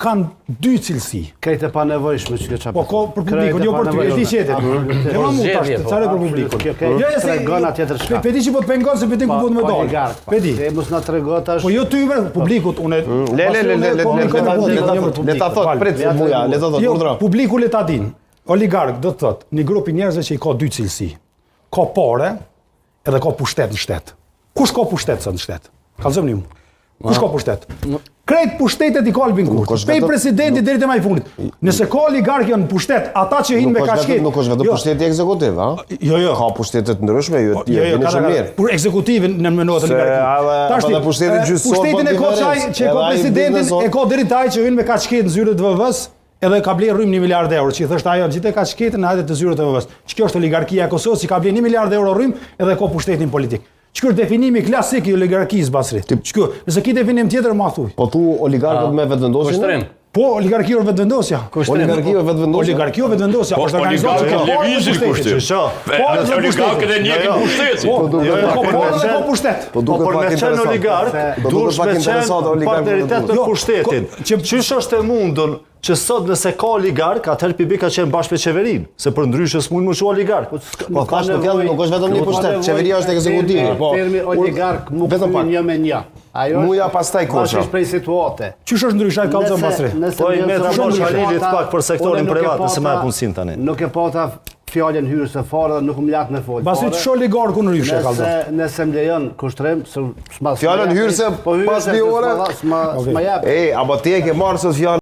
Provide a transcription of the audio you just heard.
kanë dy cilësi. Këtë e pa nevojshme që që Po, ko për publikun, jo për ty, e di qetet. E ma mu tash, të care për publikun. Të regon atje tërë shka. Pedi që po të pengon se pedi ku po të me dalë. Pedi. E mos nga të regot është... Po jo ty me publikut, une... Le ta thot, prit, muja, le ta thot, urdhra. Publiku le ta din. Oligark, do të thot, një grupi njerëzve që i ka dy cilësi. Ka pare, edhe ka pushtet në shtet. Kush ka pushtet së në shtet? Kalzëm një mu. Kush ka pushtet? Krejt pushtetet i ka Albin Kurti. Pej presidenti deri te më i fundit. Nëse ka oligarkë në pushtet, ata që hinë me kaçket. Nuk është vetëm pushteti ekzekutiv, ha? Jo. Ka pushtete të ndryshme, jo shumë mirë. Por ekzekutivin në mënyrë të oligarkisë. Tash pushteti gjysmë. Pushtetin e ka çaj që e ka presidentin, e ka deri taj që hyn me kaçket në zyrët të VV-s. Edhe ka bler rrym 1 miliard euro, që i thështë ajo gjithë ka shketën hajde të zyrët e VV-s. Kjo është oligarkia e Kosovës, që ka bler 1 miliard euro rrym edhe ka pushtetin politik. Që është definimi klasik i oligarkisë Basri. Që nëse ki definim tjetër ma thuj. Po tu oligarkët me vetëvendosjen? Po, oligarkia është vetëvendosja. Oligarkia vetëvendosja? Oligarkia vetëvendosja. Po, oligarkët lëvizin kushtet. Oligarkët e njëkin pushtetin. Po, pushtet. Po për me qenë oligark, dush me qenë partneritet në pushtetin. Qysh është e mundun që sot nëse ka oligark, atëherë pibi ka qenë bashkë me qeverinë, se për ndryshë s'mund më shu oligark. Po thash nuk është vetëm një pushtet, qeveria është ekzekutivi. Termi oligark nuk thunë një me një. Muja pastaj kosha. Është prej situate. Qysh është ndryshaj kallëzën Basri? Po i me të mosh halilit pak për sektorin privat, nëse me e punësin tani. Nuk e pata fjallën hyrës e farë dhe nuk më latë me folë. Basri që oligarku në ryshe kallëzën? Nëse më lejon kushtrim, fjallën hyrës e pas një ore? S'ma jepë. Apo ti e ke marrë sot fjallën